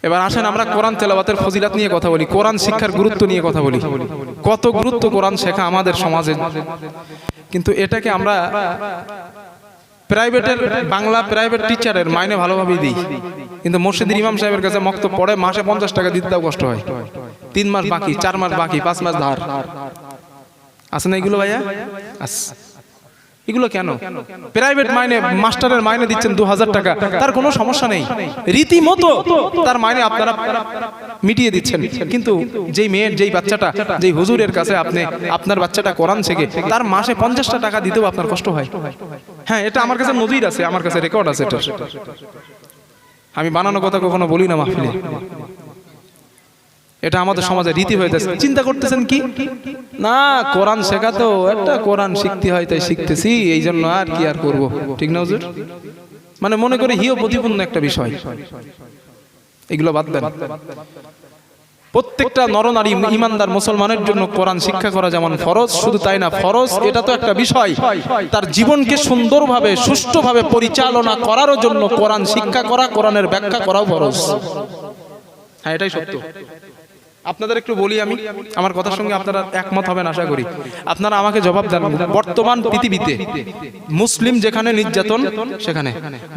এবার আসেন আমরা কোরআন তেলাওয়াতের ফজিলাত নিয়ে কথা বলি, কোরআন শিক্ষার গুরুত্ব নিয়ে কথা বলি। কত গুরুত্ব কোরআন শেখা আমাদের সমাজে। কিন্তু এটাকে আমরা প্রাইভেটের বাংলা প্রাইভেট টিচারের মাইনে ভালোভাবেই দিই, কিন্তু মসজিদের ইমাম সাহেবের কাছে মক্তব পড়ে মাসে 50 টাকা দিতে তাও কষ্ট হয়। 3 মাস বাকি, 4 মাস বাকি, 5 মাস ধার আছে না এগুলো ভাইয়া? এগুলো কেন? প্রাইভেট মাইনে মাস্টারের মাইনে দিচ্ছেন 2000 টাকা, তার কোনো সমস্যা নেই, রীতিমতো তার মাইনে আপনারা মিটিয়ে দিচ্ছেন। কিন্তু যেই মেয়ের, যেই বাচ্চাটা, যেই হুজুরের কাছে আপনি আপনার বাচ্চাটা কোরআন শেখে, তার মাসে 50 টাকা দিতেও আপনার কষ্ট হয়। হ্যাঁ, এটা আমার কাছে নজির আছে, আমার কাছে রেকর্ড আছে। এটা আমি বানানো কথা কখনো বলি না মাহফিলে। এটা আমাদের সমাজে রীতি হয়ে যাচ্ছে। চিন্তা করতেছেন কি না, কোরআন শেখা তো একটা, কোরআন শিখতে হয় তাই শিখতেছি, এই জন্য আর কি আর করব, ঠিক না হুজুর? মানে মনে করে হিও প্রতিপন্ন একটা বিষয়। এগুলো বাদ দেন। প্রত্যেকটা নরনারী ইমানদার মুসলমানের জন্য কোরআন শিক্ষা করা যেমন ফরজ, শুধু তাই না, ফরজ এটা তো একটা বিষয়, তার জীবনকে সুন্দরভাবে সুষ্ঠুভাবে পরিচালনা করার জন্য কোরআন শিক্ষা করা, কোরআনের ব্যাখ্যা করাও ফরজ। হ্যাঁ, এটাই সত্য। আপনাদের একটু বলি, আমি আমার কথার সঙ্গে আপনারা একমত হবেন আশা করি। আপনারা আমাকে জবাব দেন, বর্তমান পৃথিবীতে মুসলিম যেখানে নির্যাতন সেখানে,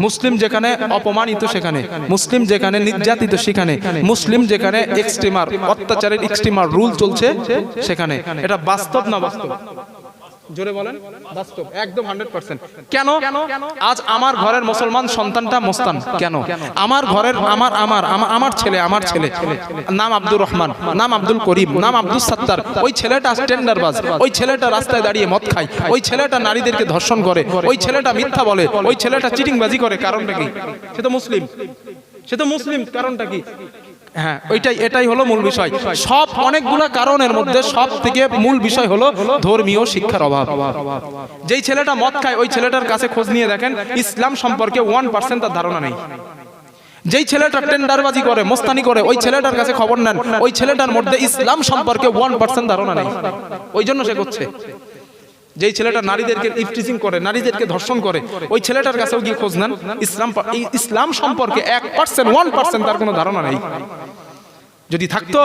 মুসলিম যেখানে অপমানিত সেখানে, মুসলিম যেখানে নির্যাতিত সেখানে, মুসলিম যেখানে এক্সট্রিমার অত্যাচারের এক্সট্রিমার রুল চলছে সেখানে, এটা বাস্তব না বাস্তব? জোরে বলেন। বাস্তব, একদম 100%। কেন? আজ আমার ঘরের মুসলমান সন্তানটা মোস্তান কেন? আমার ঘরের আমার ছেলে নাম আব্দুর রহমান, নাম আব্দুল করিম, নাম আব্দুল সত্তার, ওই ছেলেটা টেন্ডারবাজ, ওই ছেলেটা রাস্তায় দাঁড়িয়ে মদ খায়, ওই ছেলেটা নারীদেরকে ধর্ষণ করে, ওই ছেলেটা মিথ্যা বলে, ওই ছেলেটা চিটিংবাজি করে, কারণটা কি? সে তো মুসলিম, কারণটা কি? হ্যাঁ, এটাই হলো মূল বিষয়। সব অনেকগুলা কারণের মধ্যে সব থেকে মূল বিষয় হলো ধর্মীয় শিক্ষার অভাব। যেই ছেলেটা মদ খায়, ওই ছেলেটার কাছে খোঁজ নিয়ে দেখেন, ইসলাম সম্পর্কে 1% তার ধারণা নেই। যেই ছেলেটা টেন্ডারবাজি করে, মোস্তানি করে, ওই ছেলেটার কাছে খবর নেন, ওই ছেলেটার মধ্যে ইসলাম সম্পর্কে 1% ধারণা নেই, ওই জন্য সে করছে। যেই ছেলেটা নারীদেরকে ইফটিজিং করে, নারীদেরকে ধর্ষণ করে, ওই ছেলেটার কাছেও গিয়ে খোঁজ নেন, ইসলাম সম্পর্কে 1% তার কোনো ধারণা নেই। যদি থাকতো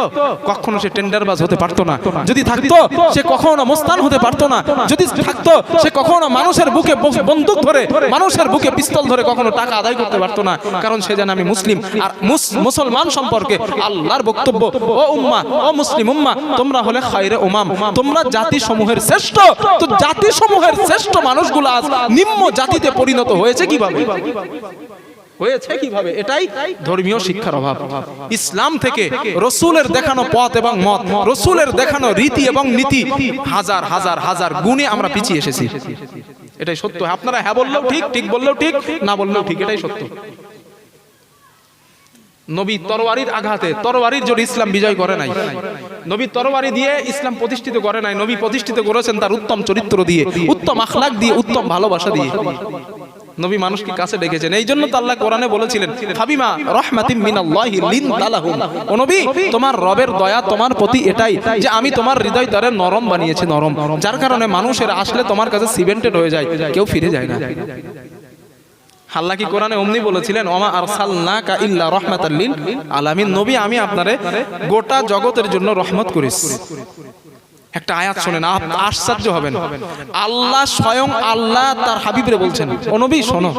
কখনো সে টেন্ডারবাজ হতে পারতো না, যদি থাকতো সে কখনো মোস্তান হতে পারতো না, যদি থাকতো সে কখনো মানুষের বুকে বন্দুক ধরে, মানুষের বুকে পিস্তল ধরে কখনো টাকা আদায় করতে পারতো না, কারণ সে জানে আমি মুসলিম। আর মুসলমান সম্পর্কে আল্লাহর বক্তব্য, ও উম্মাহ, ও মুসলিম উম্মাহ, তোমরা হলে খায়রে উমাম, তোমরা জাতি সমূহের শ্রেষ্ঠ। তো জাতি সমূহের শ্রেষ্ঠ মানুষগুলো আজ নিম্ন জাতিতে পরিণত হয়েছে কিভাবে? এটাই ধর্মীয় শিক্ষার অভাব। ইসলাম থেকে রাসূলের দেখানো পথ এবং মত, রাসূলের দেখানো রীতি এবং নীতি হাজার হাজার হাজার গুণে আমরা পিছিয়ে এসেছি। এটাই সত্য। আপনারা হ্যাঁ বললেও ঠিক, ঠিক বললেও ঠিক, না বললেও ঠিক, এটাই সত্য। নবী তরবারির আঘাতে, তরবারির জোরে ইসলাম বিজয় করে নাই। নবী তরবারি দিয়ে ইসলাম প্রতিষ্ঠিত করে নাই। নবী প্রতিষ্ঠিত করেছেন তার উত্তম চরিত্র দিয়ে, উত্তম আখলাক দিয়ে, উত্তম ভালোবাসা দিয়ে। নবী মানুষকে কাছে ডেকেছেন। এই জন্য তো আল্লাহ কোরআনে বলেছিলেন, ফাবিমা রাহমাতিম মিনাল্লাহি লিনতালাহুম, ও নবী তোমার রবের দয়া তোমার প্রতি এটাই যে আমি তোমার হৃদয় দ্বারে নরম বানিয়েছি, নরম, যার কারণে মানুষের আসলে তোমার কাছে সিমেন্টেড হয়ে যায়, কেউ ফিরে যায় না। আল্লাহ কি কোরআনে অমনি বলেছিলেন, ওমা আরসালনাকা ইল্লা রাহমাতাল লিল আলামিন, নবী আমি আপনারে গোটা জগতের জন্য রহমত করেছি। একটা আয়াত শুনেন, আশ্চর্য হবেন। আল্লাহ স্বয়ং আল্লাহ তার হাবিবরে বলছেন, ও নবী শোনো,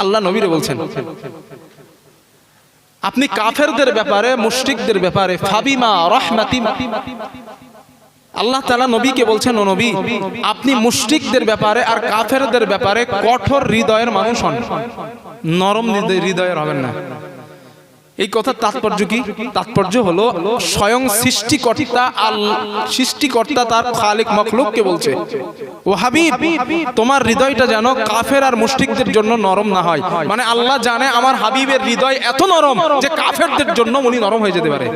আল্লাহ নবীরে বলছেন, আপনি কাফেরদের ব্যাপারে, মুশরিকদের ব্যাপারে ফাবিমা রাহমাতিম, আল্লাহ তাআলা নবীকে বলছেন, ও নবী আপনি মুশরিকদের ব্যাপারে আর কাফেরদের ব্যাপারে কঠোর হৃদয়ের মানুষ হন, নরম হৃদয়ের হবেন না। এই কথার তাৎপর্য কি? তাৎপর্য হলো স্বয়ং সৃষ্টিকর্তা তার খালিক মখলুককে বলছে, ও হাবিব তোমার হৃদয়টা যেন কাফের আর মুশরিকদের জন্য নরম না হয়। মানে আল্লাহ জানে আমার হাবিবের হৃদয় এত নরম যে কাফেরদের জন্য উনি নরম হয়ে যেতে পারে,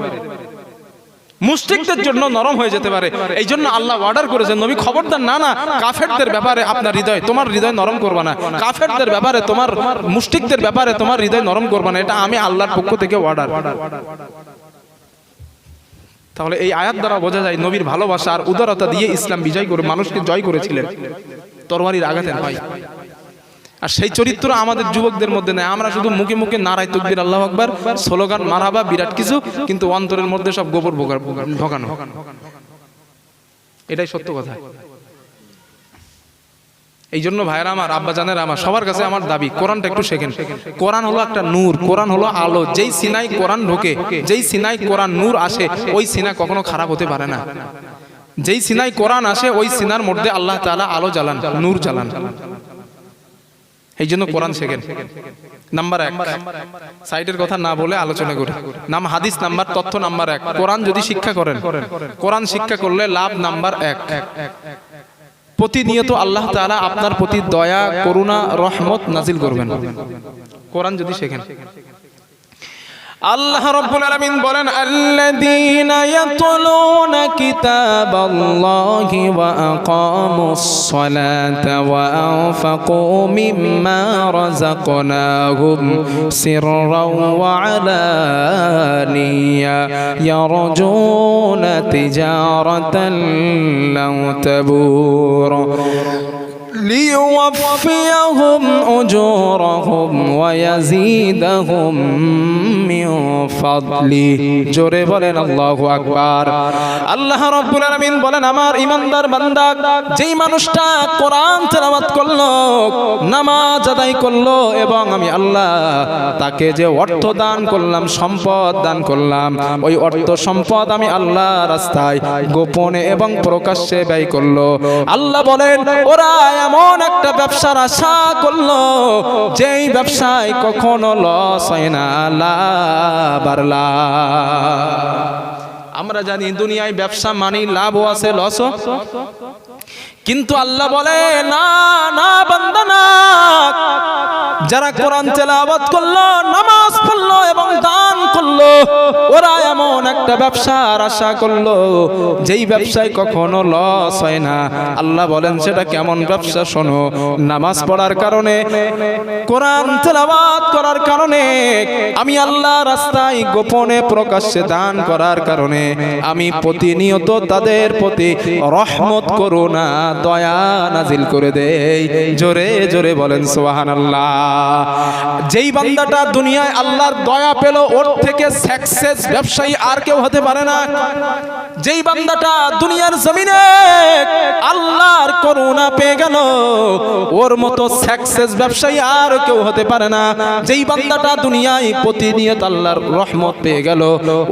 মুশরিকদের জন্য নরম হয়ে যেতে পারে। এই জন্য আল্লাহ অর্ডার করেছেন, নবী খবরদার, না না, কাফেরদের ব্যাপারে আপনার হৃদয়, তোমার হৃদয় নরম করবা না, কাফেরদের ব্যাপারে, তোমার মুশরিকদের ব্যাপারে তোমার হৃদয় নরম করবা না, এটা আমি আল্লাহর পক্ষ থেকে অর্ডার। তাহলে এই আয়াত দ্বারা বোঝা যায় নবীর ভালোবাসা আর উদারতা দিয়ে ইসলাম বিজয় করে মানুষকে জয় করেছিলেন তরবারির আঘাতে। ভাই আর সেই চরিত্র আমাদের যুবকদের মধ্যে নেই। আমরা শুধু মুখে মুখে নারায় তাকবীর আল্লাহু আকবার, স্লোগান মারহাবা বিরাট কিছু, কিন্তু অন্তরের মধ্যে সব গোবর ঢোকানো। এটাই সত্য কথা। এই জন্য ভাইরা আমার, আব্বা জানেরা আমার, সবার কাছে আমার দাবি, কোরআনটা একটু শেখেন। কোরআন হলো একটা নূর, কোরআন হলো আলো। যেই সিনাই কোরআন ঢোকে, যেই সিনাই কোরআন নূর আসে, ওই সিনা কখনো খারাপ হতে পারে না। যেই সিনাই কোরআন আসে, ওই সিনার মধ্যে আল্লাহ তাআলা আলো জ্বালান, নূর জ্বালান। এই জন্য কোরআন শেখেন। নাম্বার 1, সাইডের কথা না বলে আলোচনা করি। হাদিস নাম্বার, তথ্য নাম্বার 1, কোরআন যদি শিক্ষা করেন, কোরআন শিক্ষা করলে লাভ নাম্বার 1, প্রতিনিয়ত আল্লাহ তাআলা আপনার প্রতি দয়া, করুণা, রহমত নাজিল করবেন কোরআন যদি শেখেন। আল্লাহ রাব্বুল আলামিন বলেন, আল্লাযীনা ইয়াতলুনা কিতাবাল্লাহি ওয়া আকামুস সালাতা ওয়া আনফাকু মিম্মা রাযাকনাহুম সিররাও ওয়া আলানিয়া ইয়ারজুনা তিজারাতান লান তাবুর লিইওয়াফিয়াহুম উজুরাহুম ওয়া ইয়াজিদাহুম মিন ফাদলি। জোরে বলেন আল্লাহু আকবার। আল্লাহ রাব্বুল আলামিন বলেন, আমার ঈমানদার বান্দা, যেই মানুষটা কোরআন তেলাওয়াত করলো, নামাজ আদায় করলো, এবং আমি আল্লাহ তাকে যে অর্থ দান করলাম, সম্পদ দান করলাম, ওই অর্থ সম্পদ আমি আল্লাহ রাস্তায় গোপনে এবং প্রকাশ্যে ব্যয় করলো। আল্লাহ বলেন, ওরা এমন একটা ব্যবসার আশা করলো, যেই ব্যবসায় কখনো লস হয় না, লাভ আর লাভ। আমরা জানি দুনিয়ায় ব্যবসা মানে লাভও আছে, লসও। কিন্তু আল্লাহ বলে, না না বান্দা না, যারা কোরআন তেলাওয়াত করলো, নামাজ পড়লো এবং দান করলো, ওরা এমন একটা ব্যবসার আশা করলো, যেই ব্যবসায় কখনো লস হয় না। আল্লাহ বলেন, সেটা কেমন ব্যবসা শোনো। নামাজ পড়ার কারণে, কোরআন তেলাওয়াত করার কারণে, আমি আল্লাহ রাস্তায় গোপনে প্রকাশ্যে দান করার কারণে আমি প্রতিনিয়ত তাদের প্রতি রহমত, করুণা, দয়া নাজিল করে দেই। জোরে জোরে বলেন সুবহানাল্লাহ। যেই বান্দাটা দুনিয়ায় আল্লাহর দয়া পেল, ওর থেকে সাকসেস ব্যবসায়ী আর কেউ হতে পারে না। যেই বান্দাটা দুনিয়ার জমিনে আল্লাহর করুণা পেয়ে গেল, ওর মতো সাকসেস ব্যবসায়ী আর কেউ হতে পারে না। যেই বান্দাটা দুনিয়ায় প্রতিনিয়ত আল্লাহর রহমত পেয়ে গেল,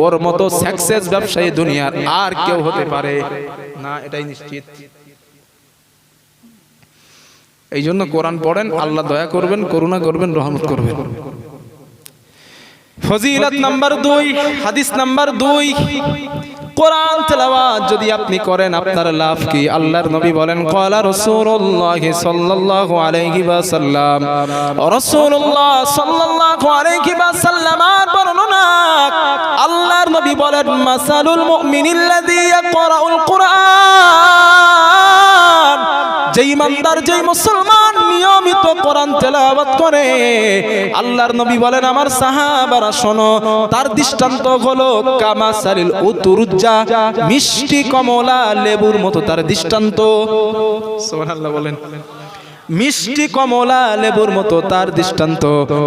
ওর মতো সাকসেস ব্যবসায়ী দুনিয়ার আর কেউ হতে পারে না, এটাই নিশ্চিত। এই জন্য কোরআন পড়েন, আল্লাহ দয়া করবেন, করুণা করবেন, রহমত করবেন। ফজিলত নাম্বার 2, হাদিস নাম্বার 2, কোরআন তেলাওয়াত যদি আপনি করেন, আপনার লাভ কি? আল্লাহর নবী বলেন, ক্বালা রাসূলুল্লাহ সাল্লাল্লাহু আলাইহি ওয়াসাল্লাম, রাসূলুল্লাহ সাল্লাল্লাহু আলাইহি ওয়াসাল্লামের বর্ণনা, আল্লাহর নবী বলেন, মাসালুল মুমিনিল্লাযী ইয়াকরাউল কুরআন, যেই ইমানদার, যেই মুসলমান নিয়মিত কোরআন তেলাওয়াত করে, আল্লাহর নবী বলেন, আমার সাহাবারা শোনো, তার দৃষ্টান্ত হলো কামাসালিল উতুরুজ্জা, মিষ্টি কমলা লেবুর মতো তার দৃষ্টান্ত। সুবহানাল্লাহ বলেন। মিষ্টি কমলা লেবুর মতো তার দৃষ্টান্ত।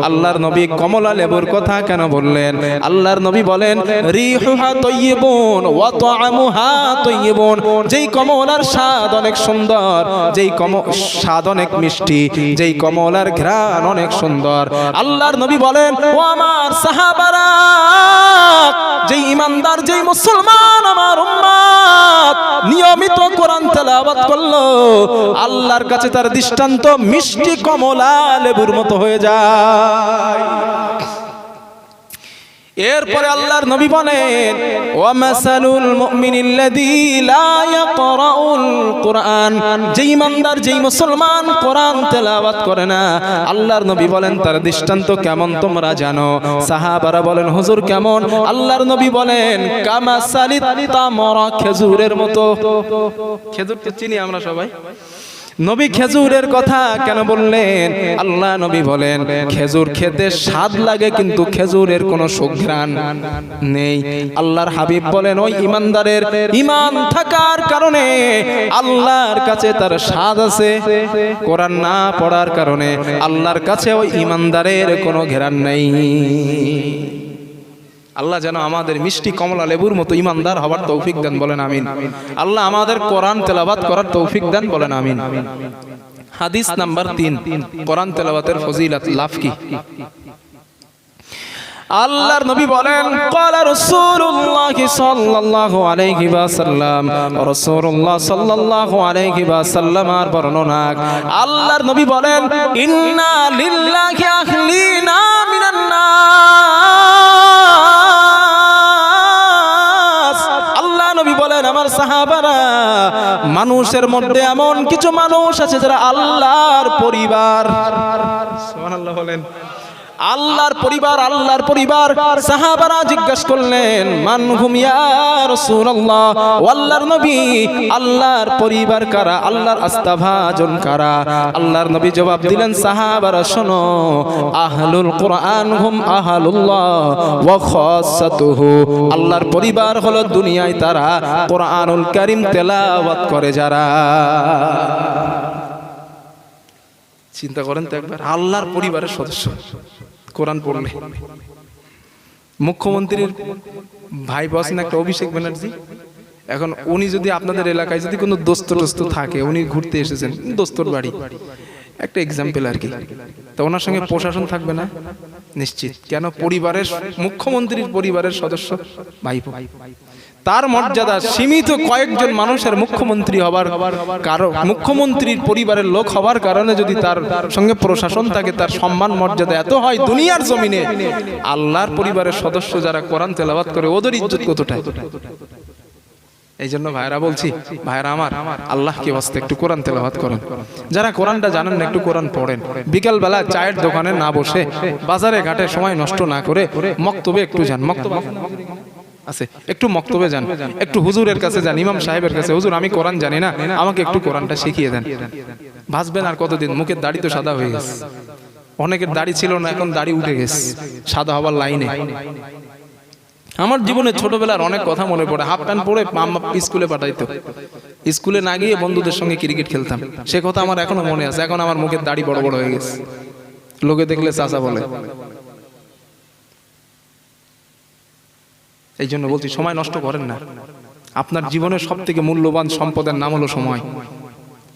আল্লাহর নবী কমলা লেবুর কথা কেন বললেন? আল্লাহর নবী বলেন, রিহুহা তাইয়িবুন ওয়া তা'আমুহা তাইয়িবুন, যেই কমলার স্বাদ অনেক সুন্দর, যেই স্বাদ অনেক মিষ্টি, যেই কমলার ঘ্রাণ অনেক সুন্দর। আল্লাহর নবী বলেন, ও আমার সাহাবারা, যেই ইমানদার, যেই মুসলমান, আমার উম্মত নিয়মিত কোরআন তেলাওয়াত করলো, আল্লাহর কাছে তার দৃষ্টান্ত মিষ্টি কমলা লেবুর মতো হয়ে যায়। এরপরে আল্লাহর নবী বলেন, ওয়া মাসালুল মুমিনিল্লাযী লা ইয়াকরাউল কুরআন, যেই ইমানদার, যেই মুসলমান কোরআন তেলাওয়াত করে না, আল্লাহর নবী বলেন, তার দৃষ্টান্ত কেমন তোমরা জানো? সাহাবারা বলেন, হুজুর কেমন? আল্লাহর নবী বলেন, কামাসালিত তামরা, খেজুরের মতো। খেজুর তো চিনি আমরা সবাই। নবী খেজুরের কথা কেন বললেন? আল্লাহ নবী বলেন খেজুর খেতে স্বাদ লাগে কিন্তু খেজুরের কোনো সুঘ্রাণ নেই। আল্লাহর হাবিব বলেন ওই ইমানদারের ঈমান থাকার কারণে আল্লাহর কাছে তার স্বাদ আছে, কোরআন না পড়ার কারণে আল্লাহর কাছে ওই ইমানদারের কোনো ঘ্রাণ নেই। আল্লাহ যেন আমাদের মিষ্টি কমলা লেবুর মতো ইমানদার হবার তৌফিক দেন, বলেন আমিন। আল্লাহ আমাদের কোরআন তেলাওয়াত করার তৌফিক দেন, বলেন আমিন। হাদিস নাম্বার 3, কোরআন তেলাওয়াতের ফজিলত লাভ কি? আল্লাহর নবী বলেন ক্বালা রাসূলুল্লাহ সাল্লাল্লাহু আলাইহি ওয়াসাল্লাম, রাসূলুল্লাহ সাল্লাল্লাহু আলাইহি ওয়াসাল্লামের বর্ণনা আল্লাহর নবী বলেন ইন্না লিল্লাহি আহলিনা মিনান নাস। আল্লাহ নবী বলেন আমার সাহাবারা, মানুষের মধ্যে এমন কিছু মানুষ আছে যারা আল্লাহর পরিবার। সুবহানাল্লাহ বলেন আল্লাহর পরিবার, আল্লাহর পরিবার। সাহাবারা জিজ্ঞাসা করলেন মান হুম ইয়া রাসূলুল্লাহ, ও আল্লাহর নবী আল্লাহর পরিবার কারা, আল্লাহর আস্থাভাজন কারা? আল্লাহর নবী জবাব দিলেন সাহাবারা শোনো, আহলুল কুরআন হুম আহলুল্লাহ ওয়া খাসাতুহু। আল্লাহর পরিবার হলো দুনিয়ায় তারা কোরআনুল কারীম তেলাওয়াত করে যারা। চিন্তা করেন তো একবার, আল্লাহর পরিবারের সদস্য কোরআন পড়লে। মুখ্যমন্ত্রীর ভাই বসেন একটা অভিষেক ব্যানার্জি, এখন উনি যদি আপনাদের এলাকায় যদি কোনো দোস্ত থাকে, উনি ঘুরতে এসেছেন দোস্তর বাড়ি, একটা এক্সাম্পল আর কি, তো ওনার সঙ্গে প্রশাসন থাকবে না? নিশ্চিত। কেন? পরিবারের, মুখ্যমন্ত্রীর পরিবারের সদস্য ভাইপো। তার মর্যাদা সীমিত কয়েকজন মানুষের মুখ্যমন্ত্রী হবার কারণ, মুখ্যমন্ত্রীর পরিবারের লোক হবার কারণে যদি তার সঙ্গে প্রশাসন থাকে, তার সম্মান মর্যাদা এত হয় দুনিয়ার জমিনে, আল্লাহর পরিবারের সদস্য যারা কোরআন তেলাওয়াত করে ওদের ইজ্জত কতটা। এই জন্য ভাইরা বলছি, ভাইরা আমার, আল্লাহকে ওয়াস্তে একটু কোরআন তেলাওয়াত করেন। যারা কোরআনটা জানেন না একটু কোরআন পড়েন। বিকাল বেলা চায়ের দোকানে না বসে, বাজারে ঘাটে সময় নষ্ট না করে মক্তবে একটু যান। মক্তব আছে, একটু মক্তবে যান, একটু হুজুরের কাছে যান, ইমাম সাহেবের কাছে, হুজুর আমি কোরআন জানি না, আমাকে একটু কোরআনটা শিখিয়ে দেন। ভাসবেন আর কতদিন? মুখের দাড়ি তো সাদা হয়ে গেছে, অনেকের দাড়ি ছিল না, এখন দাড়ি উঠে গেছে সাদা হবার লাইনে। আমার জীবনে ছোটবেলার অনেক কথা মনে পড়ে। হাফ প্যান্ট পরে আম্মা স্কুলে পাঠাইতো, স্কুলে না গিয়ে বন্ধুদের সঙ্গে ক্রিকেট খেলতাম, সে কথা আমার এখনো মনে আছে। এখন আমার মুখের দাড়ি বড় বড় হয়ে গেছে, লোকে দেখলে চাচা বলে। এই জন্য বলছি সময় নষ্ট করেন না। আপনার জীবনের সব থেকে মূল্যবান সম্পদের নাম হলো সময়।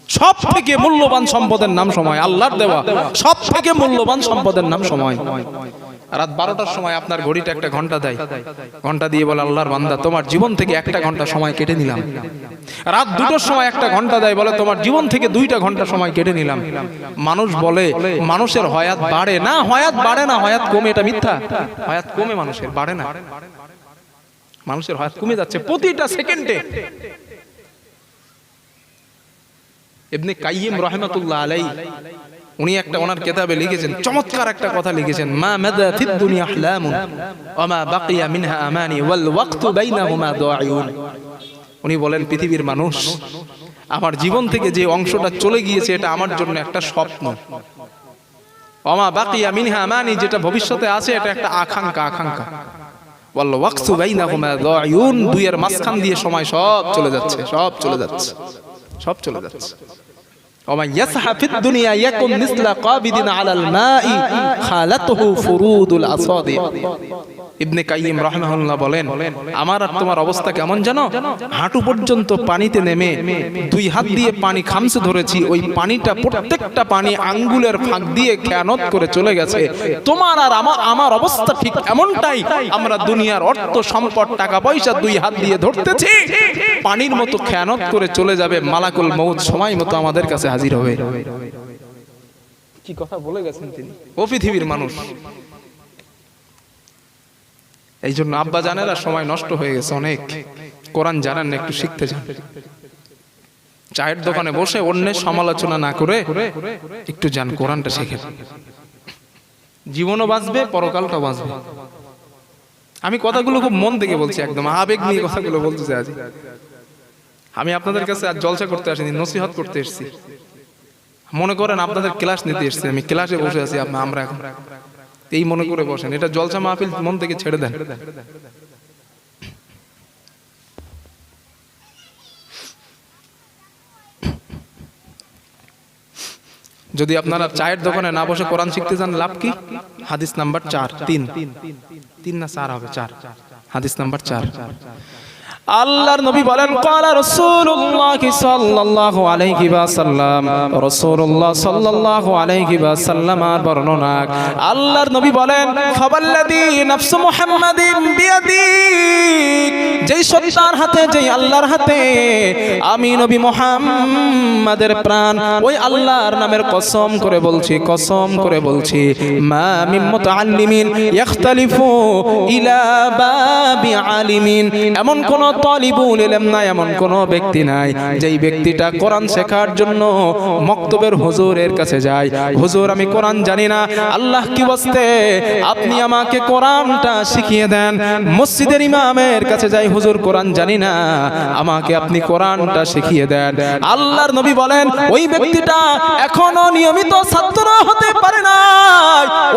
সব থেকে মূল্যবান সম্পদের নাম সময়, আল্লাহর দেওয়া সব থেকে মূল্যবান সম্পদের নাম সময়। রাত 12টার সময় আপনার ঘড়িটা একটা ঘন্টা দেয়, ঘন্টা দিয়ে বলে আল্লাহর বান্দা তোমার জীবন থেকে একটা ঘন্টা সময় কেটে নিলাম। রাত 2টার সময় একটা ঘন্টা দেয়, বলে তোমার জীবন থেকে 2টা ঘন্টা সময় কেটে নিলাম। মানুষ বলে মানুষের হায়াত বাড়ে না, হায়াত বাড়ে না, হায়াত কমে। এটা মিথ্যা। হায়াত কমে, মানুষের বাড়ে না। মানুষের হায়াত কমে যাচ্ছে প্রতিটা সেকেন্ডে। ইবনে কাইয়িম রাহমাতুল্লাহ আলাইহি উনি একটা ওনার কিতাবে লিখেছেন, চমৎকার একটা কথা লিখেছেন, মা মাদা ফিদ দুনিয়া আহলামুন ওয়া মা বাকিয়া মিনহা আমানি ওয়াল ওয়াক্তু বাইনাহুমা দাঈউন। উনি বলেন পৃথিবীর মানুষ, আমার জীবন থেকে যে অংশটা চলে গিয়েছে এটা আমার জন্য একটা স্বপ্ন। ওয়া মা বাকিয়া মিনহা আমানি, যেটা ভবিষ্যতে আছে এটা একটা আকাঙ্ক্ষা। ওয়াল ওয়াক্তু বাইনাহুমা দাঈউন, দুইয়ের মাঝখান দিয়ে সময় সব চলে যাচ্ছে, সব চলে যাচ্ছে, সব চলে যাচ্ছে। ومن يسعى في الدنيا يكن مثل قابض على الماء خالته فروض الأصابع। ইবনে কাইয়িম রাহমাহুল্লাহ বলেন, আমার আর তোমার অবস্থা কেমন জানো? হাঁটু পর্যন্ত পানিতে নেমে 2 হাত দিয়ে পানি খামচে ধরেছি, ওই পানিটা প্রত্যেকটা পানি আঙ্গুলের ফাঁক দিয়ে খেয়ানত করে চলে গেছে। তোমার আর আমার অবস্থা ঠিক এমনটাই। আমরা দুনিয়ার অর্থ সম্পদ টাকা পয়সা 2 হাত দিয়ে ধরতেছি, পানির মতো খেয়ানত করে চলে যাবে। মালাকুল মউত সময় মতো আমাদের কাছে হাজির হবে। কি কথা বলে গেছেন তিনি, ও পৃথিবীর মানুষ। এই জন্য আব্বা জানেরা সময় নষ্ট হয়ে গেছে অনেক। কোরআন জানেন না, একটু শিখতে যান। চায়ের দোকানে বসে অন্যের সমালোচনা না করে একটু যান, কোরআনটা শিখেন। জীবনও বাঁচবে, পরকালটাও বাঁচবে। আমি কথাগুলো খুব মন থেকে বলছি, একদম আবেগ নিয়ে কথাগুলো বলতেছি। আজ আমি আপনাদের কাছে আজ জলসা করতে আসিনি, নসিহত করতে এসেছি। মনে করেন আপনাদের ক্লাস নিতে এসেছি, আমি ক্লাসে বসে আছি, আমরা এখন এই মনে করে বসেন, এটা জলসা মাহফিল মন থেকে ছেড়ে দেন। যদি আপনারা চায়ের দোকানে না বসে কোরআন শিখতে চান, লাভ কি? হাদিস নাম্বার 4, 3 না 4 হবে, 4, হাদিস নাম্বার 4। আল্লাহর নবী বলেন, ক্বালা রাসূলুল্লাহ সাল্লাল্লাহু আলাইহি ওয়াসাল্লাম, রাসূলুল্লাহ সাল্লাল্লাহু আলাইহি ওয়াসাল্লামের বর্ণনা, আল্লাহর নবী বলেন, ফাওয়াল্লাযী নাফসু মুহাম্মাদিন বিয়াদিক, যেই সত্তার হাতে, যেই আল্লাহর হাতে আমি নবী মুহাম্মাদের প্রাণ, ওই আল্লাহর নামের কসম করে বলছি, কসম করে বলছি, মা মিন মুতাআল্লিমিন ইখতালিফু ইলা বাবি আলিমিন, এমন কোন তালিবুল ইলম নাই, এমন কোন ব্যক্তি নাই যেই ব্যক্তিটা কোরআন শেখার জন্য মক্তবের হুজুরের কাছে যায়, হুজুর আমি কোরআন জানি না, আল্লাহ কি বলতে আপনি আমাকে কোরআনটা শিখিয়ে দেন। মসজিদের ইমামের কাছে যাই, হুজুর কোরআন জানি না, আমাকে আপনি কোরআনটা শিখিয়ে দেন। আল্লাহর নবী বলেন, ওই ব্যক্তিটা এখনো নিয়মিত ছাত্র হতে পারে না,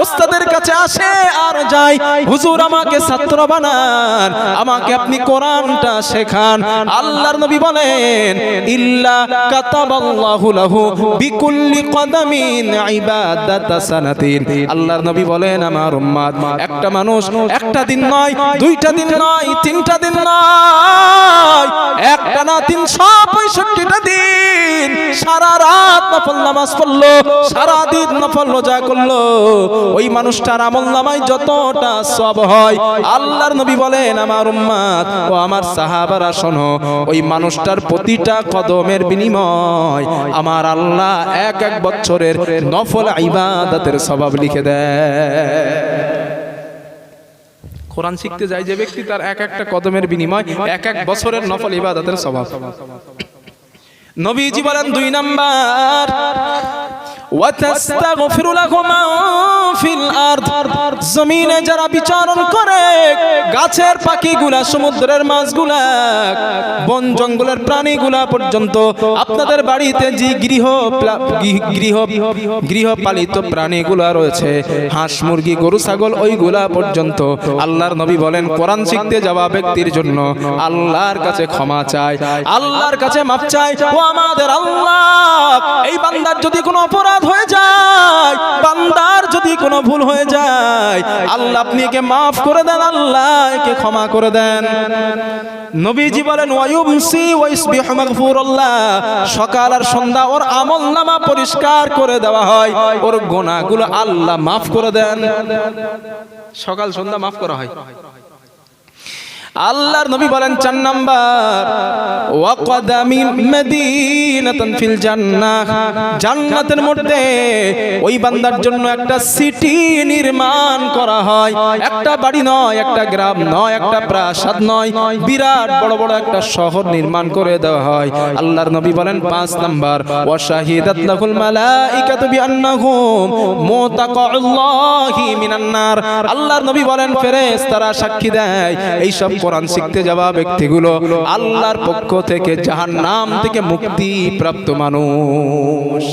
ওস্তাদের কাছে আসে আর যায়, হুজুর আমাকে ছাত্র বানান, আমাকে আপনি কোরআনটা শেখান। আল্লাহর নবী বলেন, ইল্লা কাতাবাল্লাহু লাহু বিকুল্লি কদামিন ইবাদাতা সানাতিন। আল্লাহর নবী বলেন, আমার উম্মত, একটা মানুষ একটা দিন নয়, দুইটা দিন নয়, তিনটা দিন নয়, একটা না 365টা দিন সারা রাত নফল নামাজ পড়লো, সারা দিন নফল রোজা করলো, ওই মানুষটার আমলনামায় যতটা সওয়াব হয়, আল্লাহর নবী বলেন, আমার উম্মত ও আমার সাহাবারা শোনো, ওই মানুষটার প্রতিটা কদমের বিনিময় আমার আল্লাহ এক এক বছরের নফল ইবাদতের সওয়াব লিখে দেয়। কোরআন শিখতে যায় যে ব্যক্তি, তার এক একটা কদমের বিনিময় এক এক বছরের নফল ইবাদতের সওয়াব। নবীজি বলেন, 2 নাম্বার, ওয়াতাস্তাগফিরু লাহুম ফিল আরদ, জমিনে যারা বিচরণ করে, গাছের পাখিগুলা, সমুদ্রের মাছগুলা, বন জঙ্গলের প্রাণীগুলা পর্যন্ত, আপনাদের বাড়িতে যে গৃহপালিত প্রাণীগুলা রয়েছে, হাঁস মুরগি গরু ছাগল, ওইগুলা পর্যন্ত আল্লাহর নবী বলেন, কোরআন শিখতে যাওয়া ব্যক্তির জন্য আল্লাহর কাছে ক্ষমা চায়, আল্লাহর কাছে মাফ চায়। ও আমাদের আল্লাহ, এই বান্দার যদি কোনো অপরাধ হয়ে যায়, বান্দার যদি কোনো ভুল হয়ে যায়, আল্লাহ আপনি একে মাফ করে দেন, আল্লাহ একে ক্ষমা করে দেন। নবীজি বলেন, ওয়ায়ুমসি ওয়াইসবিহু মাগফুরুল্লাহ, সকাল আর সন্ধ্যা ওর আমলনামা পরিষ্কার করে দেওয়া হয়, ওর গুনাহগুলো আল্লাহ মাফ করে দেন, সকাল সন্ধ্যা মাফ করা হয়। আল্লাহর নবী বলেন, 4 নাম্বার, ওয়াকাদামিন মাদিনাতান ফিল জান্নাহ, জান্নাতের মধ্যে ওই বান্দার জন্য একটা সিটি নির্মাণ করা হয়, একটা বাড়ি নয়, একটা গ্রাম নয়, একটা প্রাসাদ নয়, বিরাট বড় বড় একটা শহর নির্মাণ করে দেওয়া হয়। আল্লাহর নবী বলেন, 5 নাম্বার, ওয়া শাহিদাত লাহুল মালাইকাতু বিআন্নাহুম মুতাকাউল্লাহি মিনান নার। আল্লাহর নবী বলেন, ফেরেশতারা সাক্ষী দেয়, এই সব কোরআন শিখতে যাওয়া ব্যক্তিগুলো আল্লাহর পক্ষ থেকে জাহান্নাম থেকে মুক্তি প্রাপ্ত মানুষ।